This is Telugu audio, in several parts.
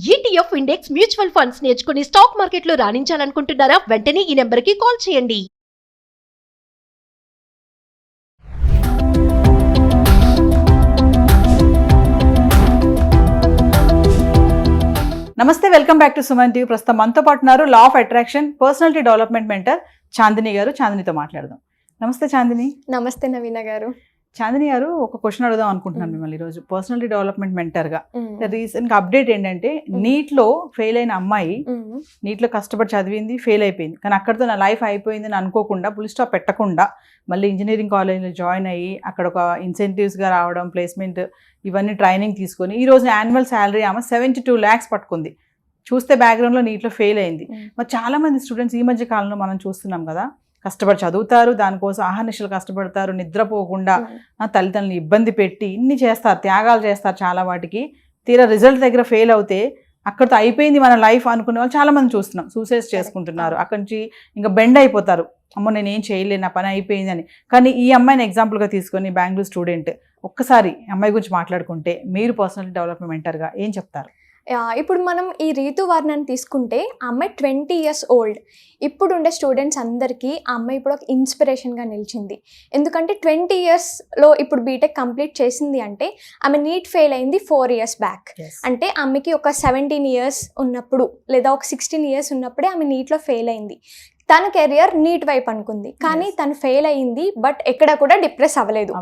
ETF ఇండెక్స్ మ్యూచువల్ ఫండ్స్ నేర్చుకుని స్టాక్ మార్కెట్లో రాణించాలనుకుంటున్నారా? వెంటనే ఈ నెంబర్కి కాల్ చేయండి. నమస్తే, welcome back to Suman TV. ప్రస్తుతం మనతో పాటు ఉన్నారు law of attraction personality development mentor Chandini గారు. చాందినితో మాట్లాడదాం. నమస్తే చాందిని. నమస్తే నవీన గారు. చాందిని గారు, ఒక క్వశ్చన్ అడుగుదాం అనుకుంటున్నాను మిమ్మల్ని ఈరోజు. పర్సనాలిటీ డెవలప్మెంట్ మెంటర్గా రీసెంట్గా అప్డేట్ ఏంటంటే, నీట్లో ఫెయిల్ అయిన అమ్మాయి నీట్లో కష్టపడి చదివింది, ఫెయిల్ అయిపోయింది. కానీ అక్కడితో నా లైఫ్ అయిపోయింది అని అనుకోకుండా, ఫుల్ స్టాప్ పెట్టకుండా మళ్ళీ ఇంజనీరింగ్ కాలేజ్లో జాయిన్ అయ్యి అక్కడ ఒక ఇన్సెంటివ్స్గా రావడం, ప్లేస్మెంట్, ఇవన్నీ ట్రైనింగ్ తీసుకొని ఈ రోజు యాన్యువల్ శాలరీ ఆమె 72 lakhs పట్టుకుంది. చూస్తే బ్యాక్గ్రౌండ్లో నీట్లో ఫెయిల్ అయింది. మరి చాలామంది స్టూడెంట్స్ ఈ మధ్య కాలంలో మనం చూస్తున్నాం కదా, కష్టపడి చదువుతారు, దానికోసం ఆహర్నిశలు కష్టపడతారు, నిద్రపోకుండా తల్లిదండ్రులను ఇబ్బంది పెట్టి ఇన్ని చేస్తారు, త్యాగాలు చేస్తారు చాలా వాటికి. తీరా రిజల్ట్ దగ్గర ఫెయిల్ అవుతే అక్కడితో అయిపోయింది మన లైఫ్ అనుకునే వాళ్ళు చాలామంది చూస్తున్నాం. సూసైడ్స్ చేసుకుంటున్నారు, అక్కడి నుంచి ఇంకా బెండ్ అయిపోతారు, అమ్మో నేనేం చేయలేను, నా పని అయిపోయింది అని. కానీ ఈ అమ్మాయిని ఎగ్జాంపుల్గా తీసుకొని బెంగళూరు స్టూడెంట్, ఒక్కసారి అమ్మాయి గురించి మాట్లాడుకుంటే మీరు పర్సనల్ డెవలప్మెంట్ మెంటర్గా ఏం చెప్తారు? ఇప్పుడు మనం ఈ రీతువర్ణని తీసుకుంటే, ఆ అమ్మాయి 20 years old. ఇప్పుడు ఉండే స్టూడెంట్స్ అందరికీ ఆ అమ్మాయి ఇప్పుడు ఒక ఇన్స్పిరేషన్గా నిలిచింది. ఎందుకంటే 20 yearsలో ఇప్పుడు బీటెక్ కంప్లీట్ చేసింది అంటే, ఆమె నీట్ ఫెయిల్ అయింది 4 years బ్యాక్. అంటే ఆమెకి ఒక 17 years ఉన్నప్పుడు లేదా ఒక 16 years ఉన్నప్పుడే ఆమె నీట్లో ఫెయిల్ అయింది. తన కెరియర్ నీట్ వైపు అనుకుంది, కానీ తను ఫెయిల్ అయ్యింది. బట్ ఎక్కడ కూడా డిప్రెస్ అవ్వలేదు.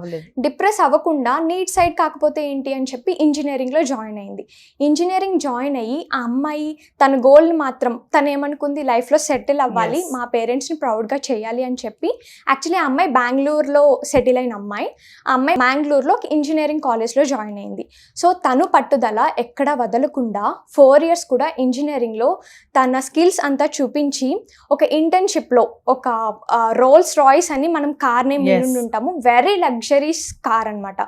డిప్రెస్ అవ్వకుండా నీట్ సైడ్ కాకపోతే ఏంటి అని చెప్పి ఇంజనీరింగ్లో జాయిన్ అయింది. ఇంజనీరింగ్ జాయిన్ అయ్యి ఆ అమ్మాయి తన గోల్ని మాత్రం తను ఏమనుకుంది, లైఫ్లో సెటిల్ అవ్వాలి, మా పేరెంట్స్ని ప్రౌడ్గా చేయాలి అని చెప్పి. యాక్చువల్లీ ఆ అమ్మాయి బెంగళూరులో సెటిల్ అయిన అమ్మాయి. ఆ అమ్మాయి బెంగళూరులో ఇంజనీరింగ్ కాలేజ్లో జాయిన్ అయింది. సో తను పట్టుదల ఎక్కడా వదలకుండా 4 years కూడా ఇంజనీరింగ్లో తన స్కిల్స్ అంతా చూపించి, ఒక ఇంటర్న్షిప్లో ఒక రోల్స్ రాయ్స్ అని మనం కార్ నేమ్ విని ఉంటాము, వెరీ లగ్జరీస్ కార్ అనమాట.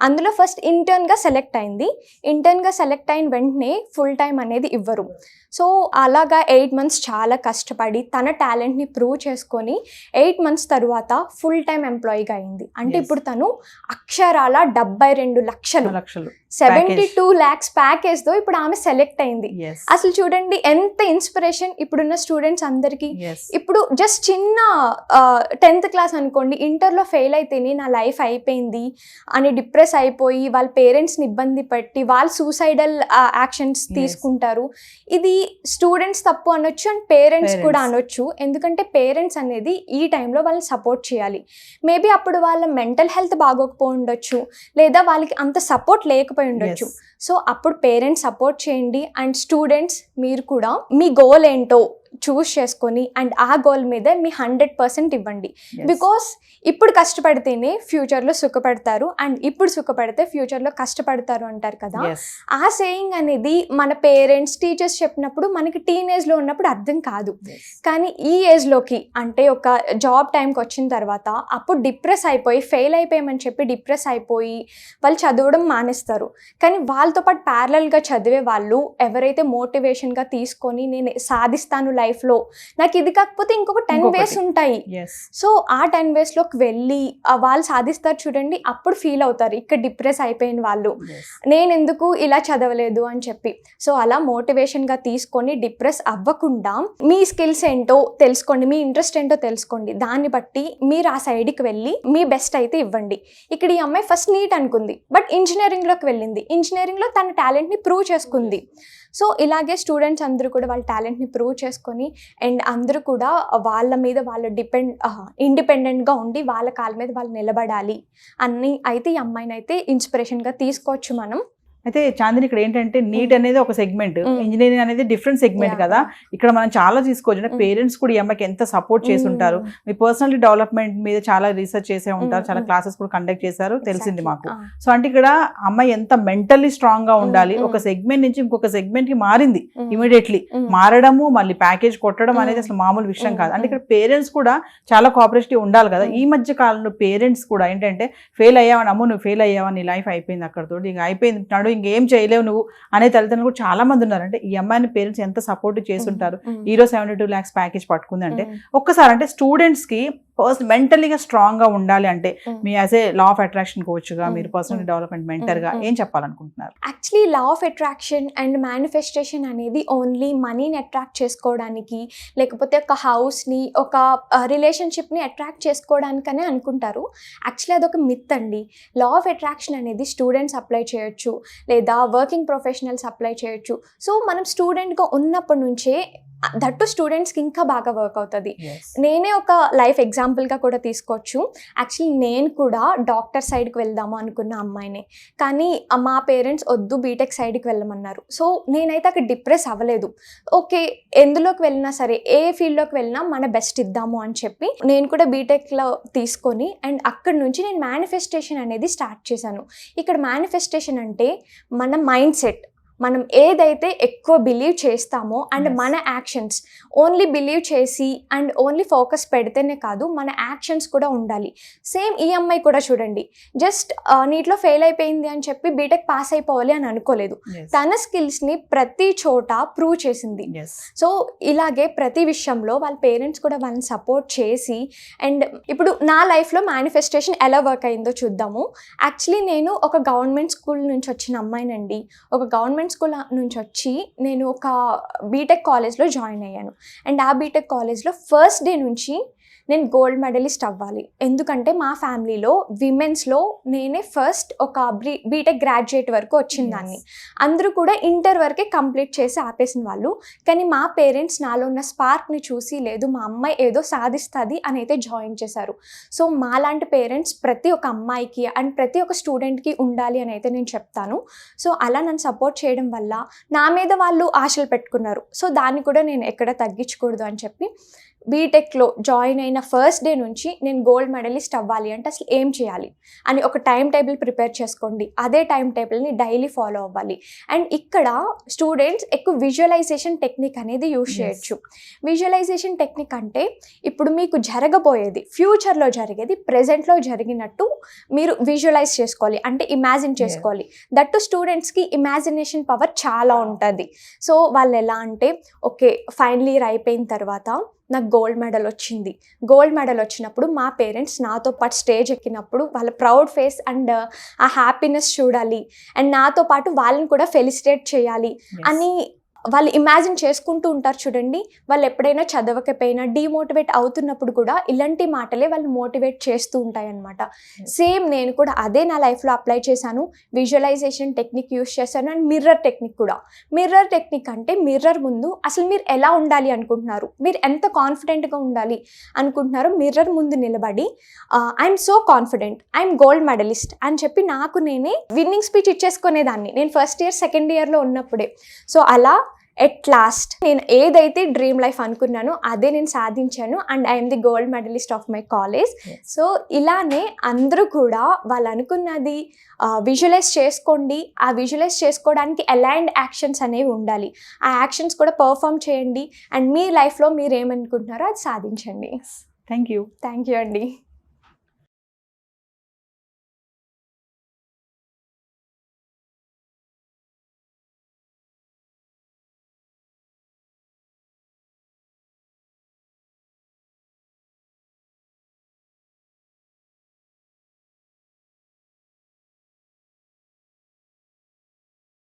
అందులో ఫస్ట్ ఇంటర్న్గా సెలెక్ట్ అయింది. ఇంటర్న్గా సెలెక్ట్ అయిన వెంటనే ఫుల్ టైం అనేది ఇవ్వరు. సో అలాగా 8 months చాలా కష్టపడి తన టాలెంట్ని ప్రూవ్ చేసుకొని 8 months తర్వాత ఫుల్ టైం ఎంప్లాయీగా అయింది. అంటే ఇప్పుడు తను అక్షరాల 72 లక్షలు 72 lakhs ప్యాకేజ్తో ఇప్పుడు ఆమె సెలెక్ట్ అయింది. అసలు చూడండి ఎంత ఇన్స్పిరేషన్ ఇప్పుడున్న స్టూడెంట్స్ అందరికీ. ఇప్పుడు జస్ట్ చిన్న 10th class అనుకోండి, ఇంటర్లో ఫెయిల్ అయితేనే నా లైఫ్ అయిపోయింది అని డిప్రెస్ అయిపోయి వాళ్ళ పేరెంట్స్ని ఇబ్బంది పెట్టి వాళ్ళు సూసైడల్ యాక్షన్స్ తీసుకుంటారు. ఇది స్టూడెంట్స్ తప్పు అనొచ్చు అండ్ పేరెంట్స్ కూడా అనొచ్చు. ఎందుకంటే పేరెంట్స్ అనేది ఈ టైంలో వాళ్ళని సపోర్ట్ చేయాలి. మేబీ అప్పుడు వాళ్ళ మెంటల్ హెల్త్ బాగోకపోయి ఉండొచ్చు, లేదా వాళ్ళకి అంత సపోర్ట్ లేకపోయి ఉండొచ్చు. సో అప్పుడు పేరెంట్స్ సపోర్ట్ చేయండి. అండ్ స్టూడెంట్స్ మీరు కూడా మీ గోల్ ఏంటో చూస్ చేసుకొని అండ్ ఆ గోల్ మీద మీ 100% ఇవ్వండి. బికాస్ ఇప్పుడు కష్టపడితేనే ఫ్యూచర్లో సుఖపడతారు, అండ్ ఇప్పుడు సుఖపడితే ఫ్యూచర్లో కష్టపడతారు అంటారు కదా. ఆ సేయింగ్ అనేది మన పేరెంట్స్, టీచర్స్ చెప్పినప్పుడు మనకి టీనేజ్లో ఉన్నప్పుడు అర్థం కాదు. కానీ ఈ ఏజ్లోకి అంటే ఒక జాబ్ టైంకి వచ్చిన తర్వాత అప్పుడు డిప్రెస్ అయిపోయి ఫెయిల్ అయిపోయామని చెప్పి డిప్రెస్ అయిపోయి వాళ్ళు చదవడం మానేస్తారు. కానీ వాళ్ళతో పాటు ప్యారలల్గా చదివే వాళ్ళు ఎవరైతే మోటివేషన్గా తీసుకొని నేను సాధిస్తాను లైఫ్లో, నాకు ఇది కాకపోతే ఇంకొక 10 ways ఉంటాయి, సో ఆ 10 waysలోకి వెళ్ళి వాళ్ళు సాధిస్తారు చూడండి, అప్పుడు ఫీల్ అవుతారు ఇక్కడ డిప్రెస్ అయిపోయిన వాళ్ళు, నేను ఎందుకు ఇలా చదవలేదు అని చెప్పి. సో అలా మోటివేషన్గా తీసుకొని డిప్రెస్ అవ్వకుండా మీ స్కిల్స్ ఏంటో తెలుసుకోండి, మీ ఇంట్రెస్ట్ ఏంటో తెలుసుకోండి. దాన్ని బట్టి మీరు ఆ సైడ్కి వెళ్ళి మీ బెస్ట్ అయితే ఇవ్వండి. ఇక్కడ ఈ అమ్మాయి ఫస్ట్ నీట్ అనుకుంది, బట్ ఇంజనీరింగ్లోకి వెళ్ళింది. ఇంజనీరింగ్లో తన టాలెంట్ని ప్రూవ్ చేసుకుంది. సో ఇలాగే స్టూడెంట్స్ అందరూ కూడా వాళ్ళ టాలెంట్ని ప్రూవ్ చేసుకొని అండ్ అందరూ కూడా వాళ్ళ మీద వాళ్ళు ఇండిపెండెంట్గా ఉండి వాళ్ళ కాళ్ళ మీద వాళ్ళు నిలబడాలి అన్ని అయితే ఈ అమ్మాయిని అయితే ఇన్స్పిరేషన్గా తీసుకోవచ్చు మనం. అయితే చాందిని, ఇక్కడ ఏంటంటే నీట్ అనేది ఒక సెగ్మెంట్, ఇంజనీరింగ్ అనేది డిఫరెంట్ సెగ్మెంట్ కదా. ఇక్కడ మనం చాలా తీసుకోవచ్చు. పేరెంట్స్ కూడా ఈ అమ్మాయికి ఎంత సపోర్ట్ చేసి ఉంటారు. మీ పర్సనల్ డెవలప్మెంట్ మీద చాలా రీసెర్చ్ చేసే ఉంటారు, చాలా క్లాసెస్ కూడా కండక్ట్ చేశారు, తెలిసింది మాకు. సో అంటే ఇక్కడ అమ్మాయి ఎంత మెంటల్లీ స్ట్రాంగ్ గా ఉండాలి. ఒక సెగ్మెంట్ నుంచి ఇంకొక సెగ్మెంట్ కి మారింది ఇమీడియట్లీ. మారడము మళ్ళీ ప్యాకేజ్ కొట్టడం అనేది అసలు మామూలు విషయం కాదు. అంటే ఇక్కడ పేరెంట్స్ కూడా చాలా కోఆపరేటివ్ ఉండాలి కదా. ఈ మధ్య కాలంలో పేరెంట్స్ కూడా ఏంటంటే, ఫెయిల్ అయ్యావని, అమ్మో నువ్వు ఫెయిల్ అయ్యావా, నీ లైఫ్ అయిపోయింది అక్కడతో, ఇక అయిపోయింది నాడు, ఇంకేం చేయలేవు నువ్వు అనే తల్లిదండ్రులు కూడా చాలా మంది ఉన్నారు. అంటే ఈ అమ్మాయిని పేరెంట్స్ ఎంత సపోర్ట్ చేస్తుంటారు. ఈరోజు 72 lakhs ప్యాకేజ్ పట్టుకుంది అంటే ఒక్కసారి అంటే స్టూడెంట్స్ కి మెంటలీగా స్ట్రాంగ్ గా ఉండాలి అంటే Mm. Me as a law of attraction కోచ్గా Mm. మీరు పర్సనల్ Mm. డెవలప్మెంట్ మెంటర్ గా Mm. ఏం చెప్పాలనుకుంటున్నారు? Actually law of attraction and manifestation అనేది ఓన్లీ మనీని అట్రాక్ట్ చేసుకోవడానికి, లేకపోతే ఒక హౌస్ని, ఒక రిలేషన్షిప్ని అట్రాక్ట్ చేసుకోవడానికనే అనుకుంటారు. యాక్చువల్లీ అదొక మిత్ అండి. లా ఆఫ్ అట్రాక్షన్ అనేది స్టూడెంట్స్ అప్లై చేయొచ్చు, లేదా వర్కింగ్ ప్రొఫెషనల్స్ అప్లై చేయొచ్చు. సో మనం స్టూడెంట్గా ఉన్నప్పటి నుంచే దట్టు స్టూడెంట్స్కి ఇంకా బాగా వర్క్ అవుతుంది. నేనే ఒక లైఫ్ ఎగ్జాంపుల్గా కూడా తీసుకోవచ్చు. యాక్చువల్లీ నేను కూడా డాక్టర్ సైడ్కి వెళ్దాము అనుకున్న అమ్మాయినే, కానీ మా పేరెంట్స్ వద్దు బీటెక్ సైడ్కి వెళ్ళమన్నారు. సో నేనైతే అక్కడ డిప్రెస్ అవ్వలేదు. ఓకే, ఎందులోకి వెళ్ళినా సరే, ఏ ఫీల్డ్లోకి వెళ్ళినా మన బెస్ట్ ఇద్దాము అని చెప్పి నేను కూడా బీటెక్లో తీసుకొని అండ్ అక్కడి నుంచి నేను మేనిఫెస్టేషన్ అనేది స్టార్ట్ చేశాను. ఇక్కడ మేనిఫెస్టేషన్ అంటే మన మైండ్ సెట్, మనం ఏదైతే ఎక్కువ బిలీవ్ చేస్తామో అండ్ మన యాక్షన్స్, ఓన్లీ బిలీవ్ చేసి అండ్ ఓన్లీ ఫోకస్ పెడితేనే కాదు, మన యాక్షన్స్ కూడా ఉండాలి. సేమ్ ఈ అమ్మాయి కూడా చూడండి, జస్ట్ నీట్లో ఫెయిల్ అయిపోయింది అని చెప్పి బీటెక్ పాస్ అయిపోవాలి అని అనుకోలేదు. తన స్కిల్స్ని ప్రతి చోట ప్రూవ్ చేసింది. సో ఇలాగే ప్రతి విషయంలో వాళ్ళ పేరెంట్స్ కూడా వాళ్ళని సపోర్ట్ చేసి, అండ్ ఇప్పుడు నా లైఫ్లో మేనిఫెస్టేషన్ ఎలా వర్క్ అయిందో చూద్దాము. యాక్చువల్లీ నేను ఒక గవర్నమెంట్ స్కూల్ నుంచి వచ్చిన అమ్మాయినండి. ఒక గవర్నమెంట్ స్కూల్ నుంచి వచ్చి నేను ఒక బీటెక్ కాలేజ్లో జాయిన్ అయ్యాను. అండ్ ఆ బీటెక్ కాలేజ్లో ఫస్ట్ డే నుంచి నేను గోల్డ్ మెడలిస్ట్ అవ్వాలి. ఎందుకంటే మా ఫ్యామిలీలో విమెన్స్లో నేనే ఫస్ట్ ఒక బీటెక్ గ్రాడ్యుయేట్ వరకు వచ్చిందాన్ని. అందరూ కూడా ఇంటర్ వరకే కంప్లీట్ చేసి ఆపేసిన వాళ్ళు. కానీ మా పేరెంట్స్ నాలో ఉన్న స్పార్క్ని చూసి, లేదు మా అమ్మాయి ఏదో సాధిస్తుంది అని అయితే జాయిన్ చేశారు. సో మాలాంటి పేరెంట్స్ ప్రతి ఒక్క అమ్మాయికి అండ్ ప్రతి ఒక్క స్టూడెంట్కి ఉండాలి అని అయితే నేను చెప్తాను. సో అలా నన్ను సపోర్ట్ చేయడం వల్ల నా మీద వాళ్ళు ఆశలు పెట్టుకున్నారు. సో దాన్ని కూడా నేను ఎక్కడ తగ్గించకూడదు అని చెప్పి బీటెక్లో జాయిన్ అయిన ఫస్ట్ డే నుంచి నేను గోల్డ్ మెడలిస్ట్ అవ్వాలి అంటే అసలు ఏం చేయాలి అని ఒక టైం టేబుల్ ప్రిపేర్ చేసుకోండి. అదే టైం టేబుల్ని డైలీ ఫాలో అవ్వాలి. అండ్ ఇక్కడ స్టూడెంట్స్ ఎక్కువ విజువలైజేషన్ టెక్నిక్ అనేది యూజ్ చేయొచ్చు. విజువలైజేషన్ టెక్నిక్ అంటే ఇప్పుడు మీకు జరగబోయేది, ఫ్యూచర్లో జరిగేది ప్రెజెంట్లో జరిగినట్టు మీరు విజువలైజ్ చేసుకోవాలి, అంటే ఇమాజిన్ చేసుకోవాలి. దట్టు స్టూడెంట్స్కి ఇమాజినేషన్ పవర్ చాలా ఉంటుంది. సో వాళ్ళు ఎలా అంటే, ఓకే ఫైనల్ ఇయర్ అయిపోయిన తర్వాత నాకు గోల్డ్ మెడల్ వచ్చింది. గోల్డ్ మెడల్ వచ్చినప్పుడు మా పేరెంట్స్ నాతో పాటు స్టేజ్ ఎక్కినప్పుడు వాళ్ళ ప్రౌడ్ ఫేస్ అండ్ ఆ హ్యాపీనెస్ చూడాలి, అండ్ నాతో పాటు వాళ్ళని కూడా ఫెలిసిటేట్ చేయాలి అని వాళ్ళు ఇమాజిన్ చేసుకుంటూ ఉంటారు. చూడండి, వాళ్ళు ఎప్పుడైనా చదవకపోయినా డిమోటివేట్ అవుతున్నప్పుడు కూడా ఇలాంటి మాటలే వాళ్ళు మోటివేట్ చేస్తూ ఉంటాయి అన్నమాట. సేమ్ నేను కూడా అదే నా లైఫ్లో అప్లై చేశాను. విజువలైజేషన్ టెక్నిక్ యూస్ చేశాను అండ్ మిర్రర్ టెక్నిక్ కూడా. మిర్రర్ టెక్నిక్ అంటే మిర్రర్ ముందు అసలు మీరు ఎలా ఉండాలి అనుకుంటున్నారు, మీరు ఎంత కాన్ఫిడెంట్గా ఉండాలి అనుకుంటున్నారో మిర్రర్ ముందు నిలబడి I'm so confident, I'm gold medallist అని చెప్పి నాకు నేనే విన్నింగ్ స్పీచ్ ఇచ్చేసుకునేదాన్ని నేను ఫస్ట్ ఇయర్ సెకండ్ ఇయర్లో ఉన్నప్పుడే. సో అలా ఎట్ లాస్ట్ నేను ఏదైతే డ్రీమ్ లైఫ్ అనుకున్నానో అదే నేను సాధించాను and I'm the gold medallist of my college. So ఇలానే అందరూ కూడా వాళ్ళు అనుకున్నది విజువలైజ్ చేసుకోండి. ఆ విజువలైజ్ చేసుకోవడానికి అలైన్డ్ యాక్షన్స్ అనేవి ఉండాలి. ఆ యాక్షన్స్ కూడా పర్ఫామ్ చేయండి అండ్ మీ లైఫ్లో మీరు ఏమనుకుంటున్నారో అది సాధించండి. థ్యాంక్ యూ అండి.